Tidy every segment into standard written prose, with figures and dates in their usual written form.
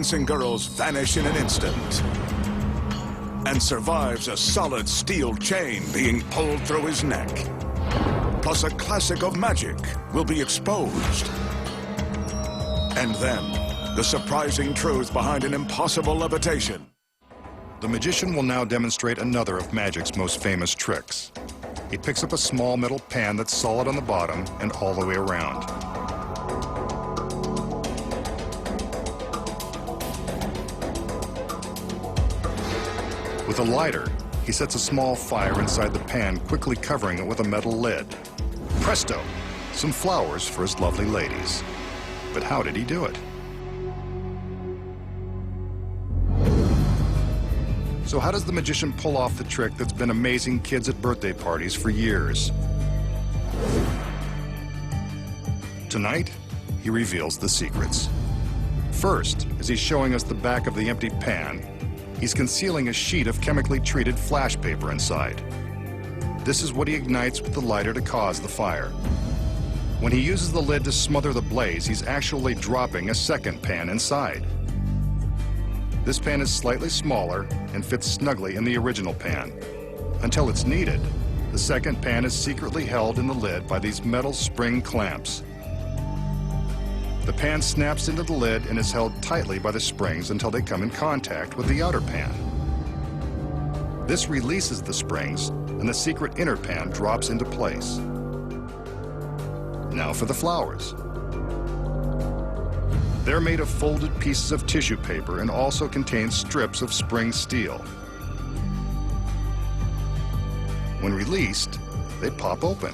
dancing girls vanish in an instant. And survives a solid steel chain being pulled through his neck. Plus a classic of magic will be exposed. And then, the surprising truth behind an impossible levitation. The magician will now demonstrate another of magic's most famous tricks. He picks up a small metal pan that's solid on the bottom and all the way around. With a lighter, he sets a small fire inside the pan, quickly covering it with a metal lid. Presto! Some flowers for his lovely ladies. But how did he do it? So how does the magician pull off the trick that's been amazing kids at birthday parties for years? Tonight, he reveals the secrets. First, as he's showing us the back of the empty pan, he's concealing a sheet of chemically treated flash paper inside. This is what he ignites with the lighter to cause the fire. When he uses the lid to smother the blaze, he's actually dropping a second pan inside. This pan is slightly smaller and fits snugly in the original pan. Until it's needed, the second pan is secretly held in the lid by these metal spring clamps. The pan snaps into the lid and is held tightly by the springs until they come in contact with the outer pan. This releases the springs, and the secret inner pan drops into place. Now for the flowers. They're made of folded pieces of tissue paper and also contain strips of spring steel. When released, they pop open.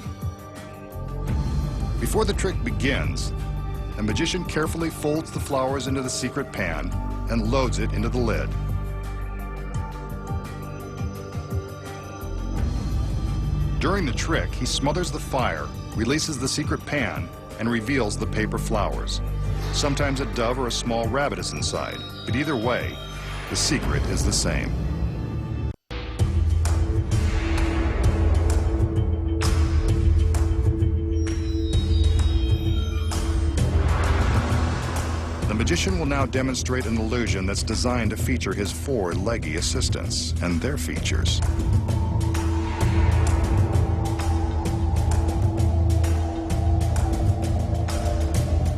Before the trick begins, the magician carefully folds the flowers into the secret pan and loads it into the lid. During the trick, he smothers the fire, releases the secret pan, and reveals the paper flowers. Sometimes a dove or a small rabbit is inside, but either way, the secret is the same. The magician will now demonstrate an illusion that's designed to feature his 4 leggy assistants and their features.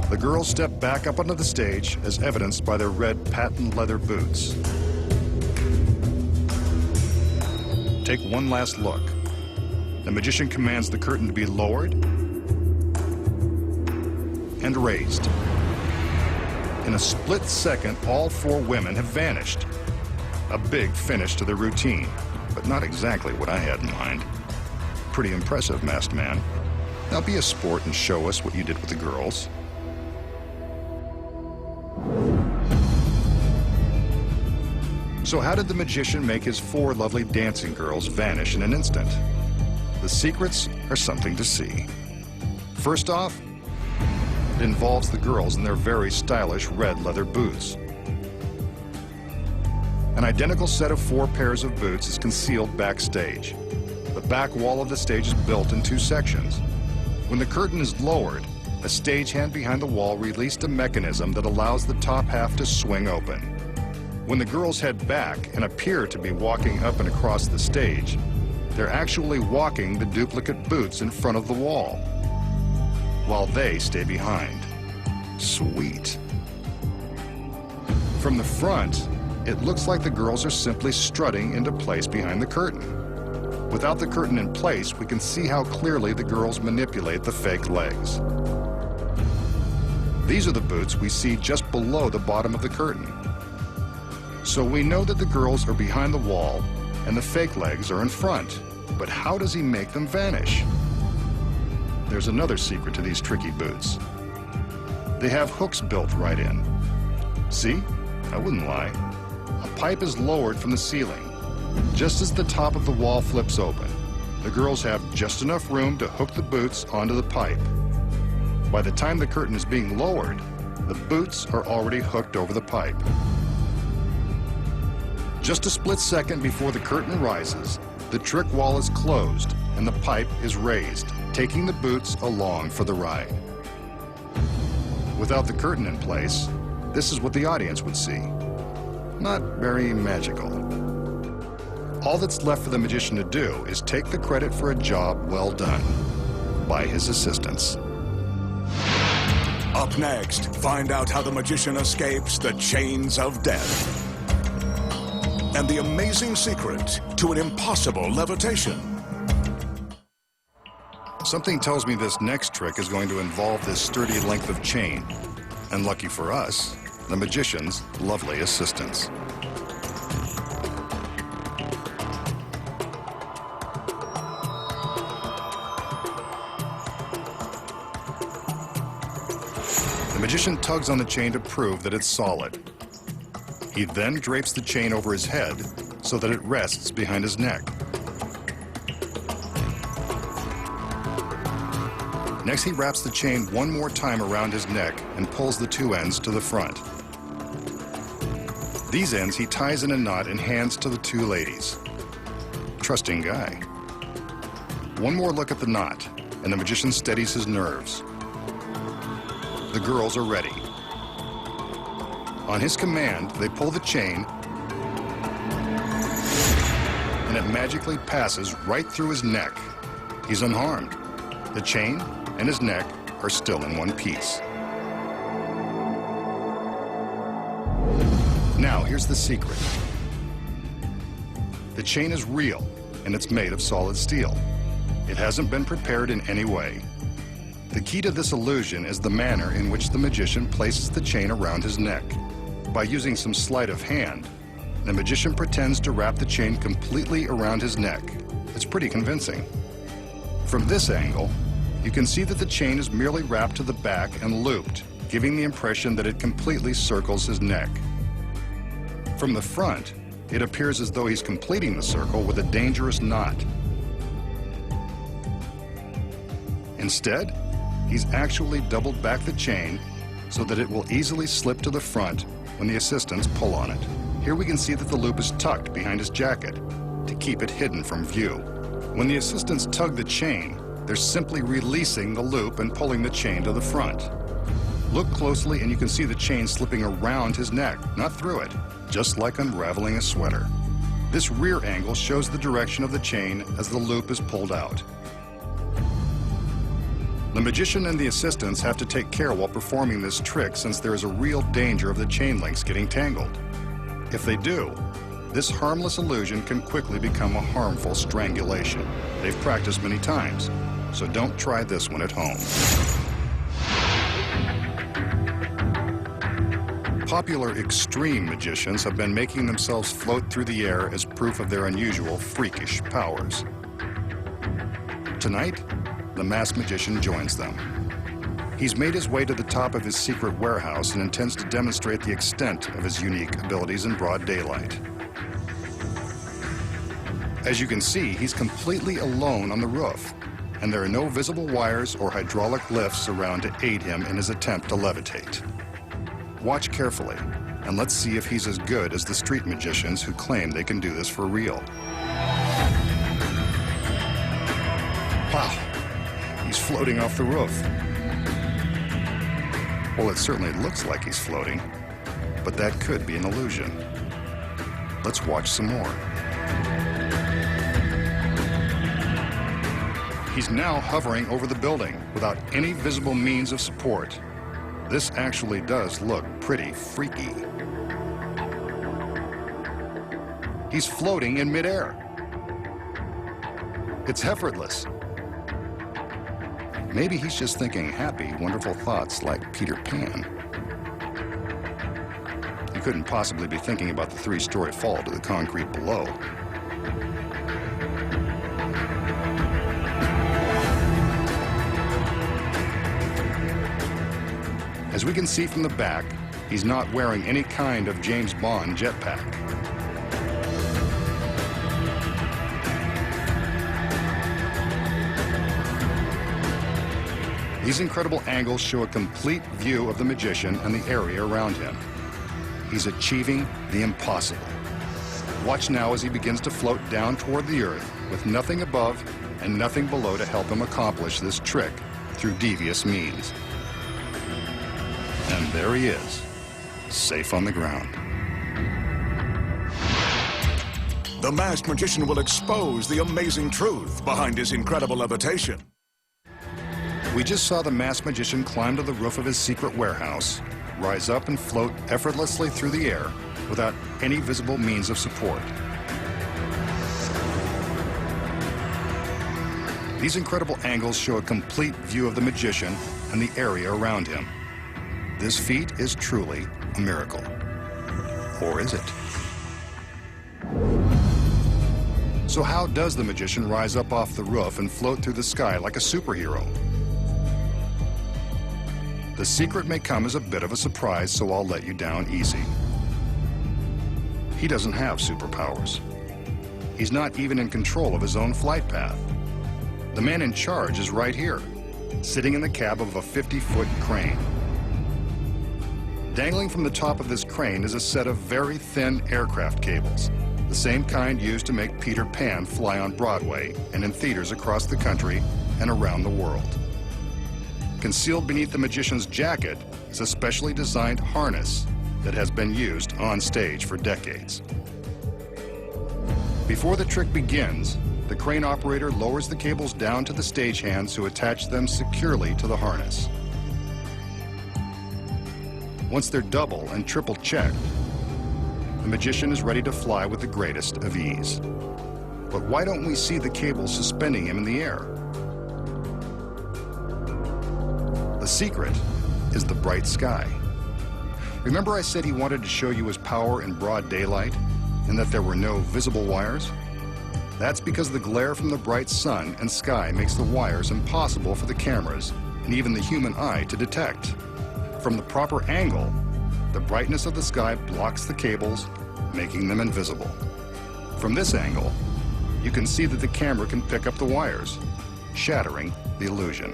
The girls step back up onto the stage as evidenced by their red patent leather boots. Take one last look. The magician commands the curtain to be lowered and raised. In a split second, all 4 women have vanished. A big finish to the routine, but not exactly what I had in mind. Pretty impressive, masked man. Now be a sport and show us what you did with the girls. So how did the magician make his 4 lovely dancing girls vanish in an instant? The secrets are something to see. First off, it involves the girls in their very stylish red leather boots. An identical set of 4 pairs of boots is concealed backstage. The back wall of the stage is built in 2 sections. When the curtain is lowered, a stagehand behind the wall released a mechanism that allows the top half to swing open. When the girls head back and appear to be walking up and across the stage, they're actually walking the duplicate boots in front of the wall, while they stay behind. Sweet. From the front, it looks like the girls are simply strutting into place behind the curtain. Without the curtain in place, we can see how clearly the girls manipulate the fake legs. These are the boots we see just below the bottom of the curtain. So we know that the girls are behind the wall and the fake legs are in front. But how does he make them vanish? There's another secret to these tricky boots. They have hooks built right in. See? I wouldn't lie. A pipe is lowered from the ceiling. Just as the top of the wall flips open, the girls have just enough room to hook the boots onto the pipe. By the time the curtain is being lowered, the boots are already hooked over the pipe. Just a split second before the curtain rises, the trick wall is closed and the pipe is raised, taking the boots along for the ride. Without the curtain in place, this is what the audience would see. Not very magical. All that's left for the magician to do is take the credit for a job well done by his assistants. Up next, find out how the magician escapes the chains of death and the amazing secret to an impossible levitation. Something tells me this next trick is going to involve this sturdy length of chain, and lucky for us, the magician's lovely assistants. The magician tugs on the chain to prove that it's solid. He then drapes the chain over his head so that it rests behind his neck. Next, he wraps the chain one more time around his neck and pulls the two ends to the front. These ends he ties in a knot and hands to the two ladies. Trusting guy. One more look at the knot, and the magician steadies his nerves. The girls are ready. On his command, they pull the chain, and it magically passes right through his neck. He's unharmed. The chain and his neck are still in one piece. Now, here's the secret. The chain is real, and it's made of solid steel. It hasn't been prepared in any way. The key to this illusion is the manner in which the magician places the chain around his neck. By using some sleight of hand, the magician pretends to wrap the chain completely around his neck. It's pretty convincing. From this angle, you can see that the chain is merely wrapped to the back and looped, giving the impression that it completely circles his neck. From the front, it appears as though he's completing the circle with a dangerous knot. Instead, he's actually doubled back the chain so that it will easily slip to the front when the assistants pull on it. Here we can see that the loop is tucked behind his jacket to keep it hidden from view. When the assistants tug the chain, they're simply releasing the loop and pulling the chain to the front. Look closely and you can see the chain slipping around his neck, not through it, just like unraveling a sweater. This rear angle shows the direction of the chain as the loop is pulled out. The magician and the assistants have to take care while performing this trick since there is a real danger of the chain links getting tangled. If they do, this harmless illusion can quickly become a harmful strangulation. They've practiced many times, so don't try this one at home. Popular extreme magicians have been making themselves float through the air as proof of their unusual freakish powers. Tonight, the masked magician joins them. He's made his way to the top of his secret warehouse and intends to demonstrate the extent of his unique abilities in broad daylight. As you can see, he's completely alone on the roof, and there are no visible wires or hydraulic lifts around to aid him in his attempt to levitate. Watch carefully, and let's see if he's as good as the street magicians who claim they can do this for real. Wow, he's floating off the roof. Well, it certainly looks like he's floating, but that could be an illusion. Let's watch some more. He's now hovering over the building without any visible means of support. This actually does look pretty freaky. He's floating in midair. It's effortless. Maybe he's just thinking happy, wonderful thoughts like Peter Pan. He couldn't possibly be thinking about the three-story fall to the concrete below. As we can see from the back, he's not wearing any kind of James Bond jetpack. These incredible angles show a complete view of the magician and the area around him. He's achieving the impossible. Watch now as he begins to float down toward the earth with nothing above and nothing below to help him accomplish this trick through devious means. And there he is, safe on the ground. The masked magician will expose the amazing truth behind his incredible levitation. We just saw the masked magician climb to the roof of his secret warehouse, rise up and float effortlessly through the air without any visible means of support. These incredible angles show a complete view of the magician and the area around him. This feat is truly a miracle. Or is it? So how does the magician rise up off the roof and float through the sky like a superhero? The secret may come as a bit of a surprise, so I'll let you down easy. He doesn't have superpowers. He's not even in control of his own flight path. The man in charge is right here, sitting in the cab of a 50-foot crane. Dangling from the top of this crane is a set of very thin aircraft cables, the same kind used to make Peter Pan fly on Broadway and in theaters across the country and around the world. Concealed beneath the magician's jacket is a specially designed harness that has been used on stage for decades. Before the trick begins, the crane operator lowers the cables down to the stagehands who attach them securely to the harness. Once they're double and triple checked, the magician is ready to fly with the greatest of ease. But why don't we see the cables suspending him in the air? The secret is the bright sky. Remember I said he wanted to show you his power in broad daylight and that there were no visible wires? That's because the glare from the bright sun and sky makes the wires impossible for the cameras and even the human eye to detect. From the proper angle, the brightness of the sky blocks the cables, making them invisible. From this angle, you can see that the camera can pick up the wires, shattering the illusion.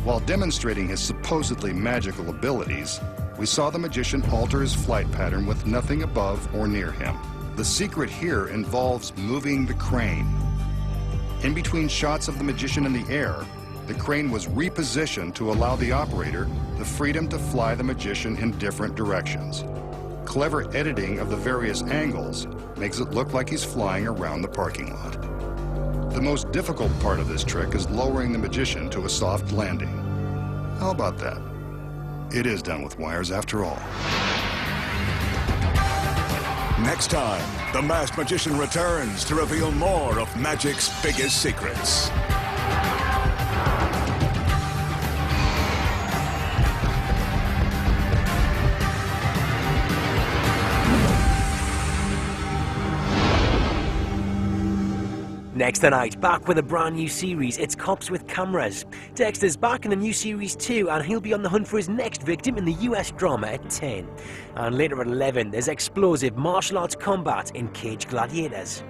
While demonstrating his supposedly magical abilities, we saw the magician alter his flight pattern with nothing above or near him. The secret here involves moving the crane. In between shots of the magician in the air, the crane was repositioned to allow the operator the freedom to fly the magician in different directions. Clever editing of the various angles makes it look like he's flying around the parking lot. The most difficult part of this trick is lowering the magician to a soft landing. How about that? It is done with wires after all. Next time, the masked magician returns to reveal more of magic's biggest secrets. Next tonight, back with a brand new series, it's Cops with Cameras. Dexter's back in the new series too, and he'll be on the hunt for his next victim in the US drama at 10. And later at 11, there's explosive martial arts combat in Cage Gladiators.